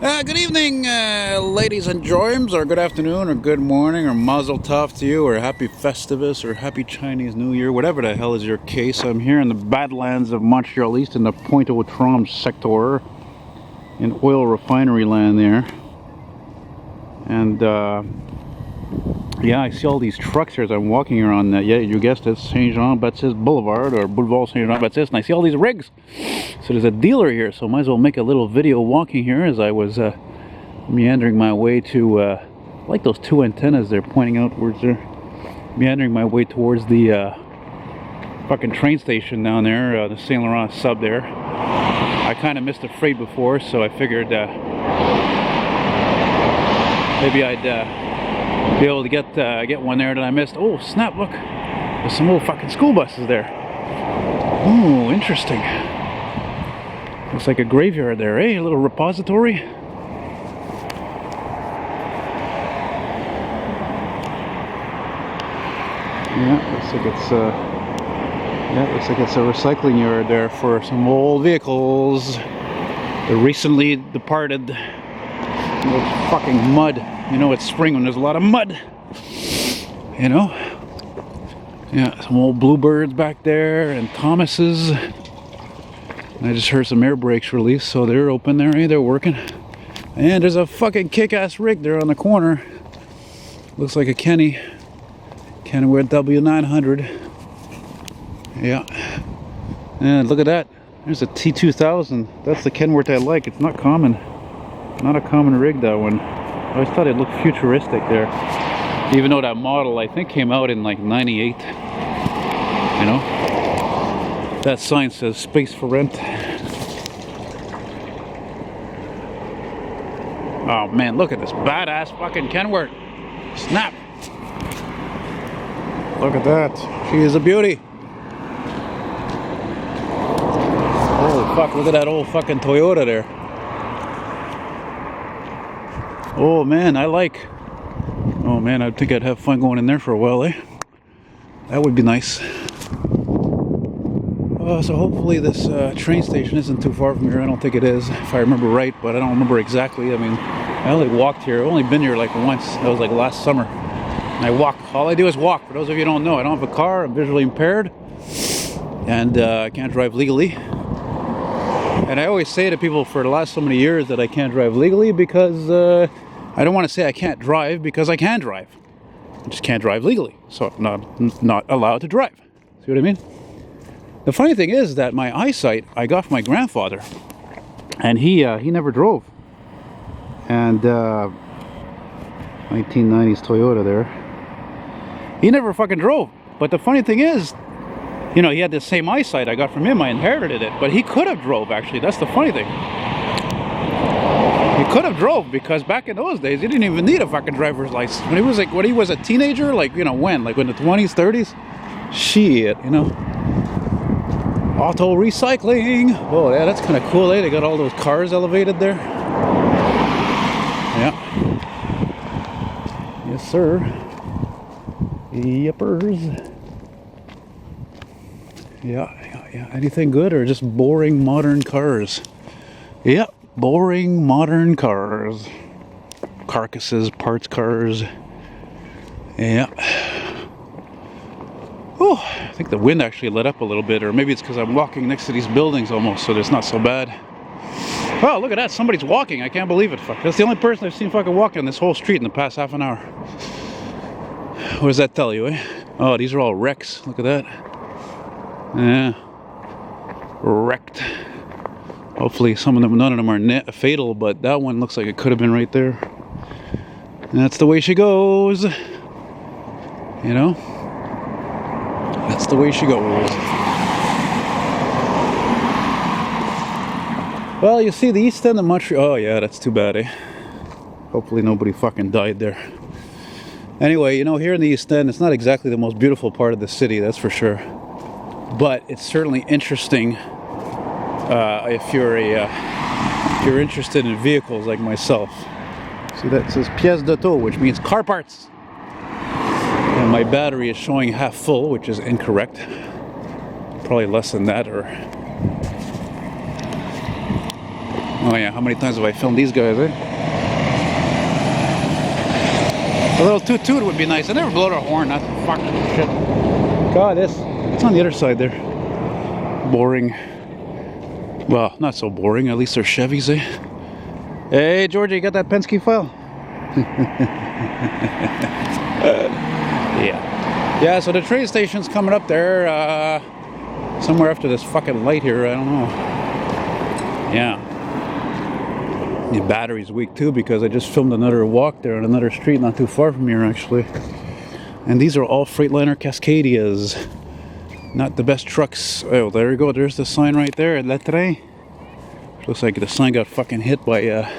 Good evening, ladies and joyms, or good afternoon, or good morning, or mazel tov to you, or happy Festivus, or happy Chinese New Year, whatever the hell is your case. I'm here in the Badlands of Montreal, east in the Pointe-aux-Trembles sector, in oil refinery land there. And, yeah, I see all these trucks here as I'm walking around, yeah, you guessed it, Saint-Jean-Baptiste Boulevard, or Boulevard Saint-Jean-Baptiste, and I see all these rigs. So there's a dealer here, so I might as well make a little video walking here as I was meandering my way to, I like those two antennas they're pointing outwards there. Meandering my way towards the fucking train station down there, the Saint Laurent sub there. I kind of missed a freight before, so I figured maybe I'd be able to get one there that I missed. Oh snap, look, there's some old fucking school buses there. Ooh, interesting. Looks like a graveyard there, eh? A little repository. Yeah, looks like it's a recycling yard there for some old vehicles. The recently departed. It's fucking mud. You know it's spring when there's a lot of mud. You know? Yeah, some old Bluebirds back there and Thomases. I just heard some air brakes release, so they're open there, eh? They're working. And there's a fucking kick-ass rig there on the corner. Looks like a Kenworth W900. Yeah. And look at that. There's a T2000. That's the Kenworth I like. It's not common. Not a common rig, that one. I always thought it looked futuristic there. Even though that model, I think, came out in like 98. You know? That sign says space for rent. Oh man, look at this badass fucking Kenworth. Snap. Look at that. She is a beauty. Holy fuck, look at that old fucking Toyota there. Oh man, oh man, I think I'd have fun going in there for a while, eh? That would be nice. So hopefully this train station isn't too far from here. I don't think it is, if I remember right, but I don't remember exactly. I mean, I only walked here. I've only been here like once. That was like last summer. And I walk. All I do is walk. For those of you who don't know, I don't have a car. I'm visually impaired. And I can't drive legally. And I always say to people for the last so many years that I can't drive legally because I don't want to say I can't drive because I can drive. I just can't drive legally. So I'm not allowed to drive. See what I mean? The funny thing is that my eyesight I got from my grandfather, and he never drove. And 1990s Toyota there. He never fucking drove. But the funny thing is, you know, he had the same eyesight I got from him. I inherited it, but he could have drove actually. That's the funny thing. He could have drove because back in those days he didn't even need a fucking driver's license. When he was a teenager, like, you know, when the 20s, 30s, shit, you know. Auto recycling. Oh yeah, that's kind of cool, eh? They got all those cars elevated there. Yeah. Yes, sir. Yippers. Yeah. Anything good or just boring modern cars? Yep, boring modern cars. Carcasses, parts cars. Yeah. Oh, I think the wind actually let up a little bit, or maybe it's because I'm walking next to these buildings almost, so it's not so bad. Oh, look at that. Somebody's walking. I can't believe it. Fuck. That's the only person I've seen fucking walking on this whole street in the past half an hour. What does that tell you, eh? Oh, these are all wrecks. Look at that. Yeah. Wrecked. Hopefully none of them are fatal, but that one looks like it could have been right there. And that's the way she goes. You know? That's the way she goes. Well, you see the east end of Montreal. Oh yeah, that's too bad, eh? Hopefully nobody fucking died there. Anyway, you know, here in the east end, it's not exactly the most beautiful part of the city, that's for sure. But it's certainly interesting if you're interested in vehicles like myself. See, that says pièces d'auto, which means car parts. And my battery is showing half full, which is incorrect. Probably less than that, or Oh yeah, how many times have I filmed these guys, eh? A little toot-toot would be nice. I never blow their horn, that's fucking shit. God, it's on the other side there. Boring. Well, not so boring, at least they're Chevys, eh? Hey, Georgia, you got that Penske file? Yeah, so the train station's coming up there, somewhere after this fucking light here, I don't know. Yeah. The battery's weak too because I just filmed another walk there on another street not too far from here actually. And these are all Freightliner Cascadias. Not the best trucks. Oh, there we go. There's the sign right there. Le Train. Looks like the sign got fucking hit by a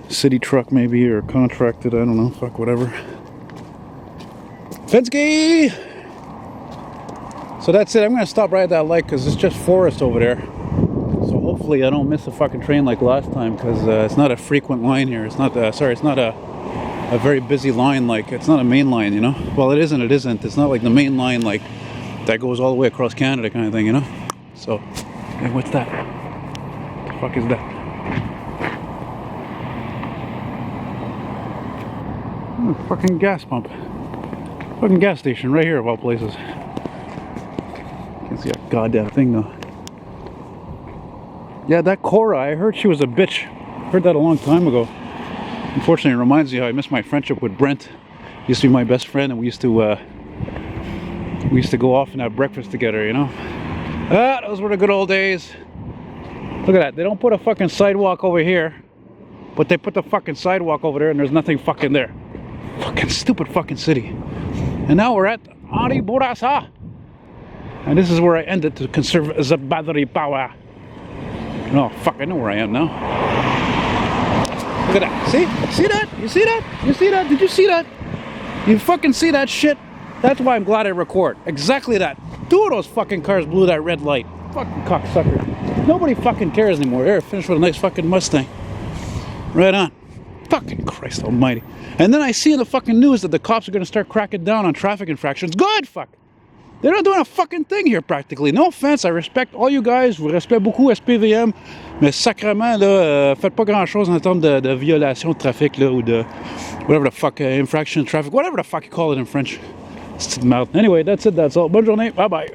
city truck maybe, or contracted. I don't know. Fuck, whatever. Penske! So that's it. I'm going to stop right at that light because it's just forest over there. So hopefully I don't miss a fucking train like last time because it's not a frequent line here. It's not, it's not a very busy line, like it's not a main line, you know. Well, it isn't. It's not like the main line like that goes all the way across Canada kind of thing, you know. So, hey, what's that? What the fuck is that? Oh, fucking gas pump. Fucking gas station right here of all places. Can't see a goddamn thing though. Yeah, that Cora, I heard she was a bitch. Heard that a long time ago. Unfortunately, it reminds me how I missed my friendship with Brent. He used to be my best friend, and we used to go off and have breakfast together, you know. Ah, those were the good old days. Look at that. They don't put a fucking sidewalk over here, but they put the fucking sidewalk over there, and there's nothing fucking there. Fucking stupid fucking city. And now we're at Henri Bourassa, and this is where I ended to conserve the battery power. Oh fuck! I know where I am now. Look at that. See? See that? You see that? You see that? Did you see that? You fucking see that shit? That's why I'm glad I record. Exactly that. 2 of those fucking cars blew that red light. Fucking cocksucker. Nobody fucking cares anymore. Here, finish with a nice fucking Mustang. Right on. Fucking Christ almighty. And then I see in the fucking news that the cops are going to start cracking down on traffic infractions. Good, fuck. They're not doing a fucking thing here practically. No offense, I respect all you guys. Je vous respecte beaucoup, SPVM. Mais sacrément, là, faites pas grand chose en termes de violation de trafic, là, ou de whatever the fuck, infraction of traffic, whatever the fuck you call it in French. Anyway, that's it, that's all. Bonne journée, bye bye.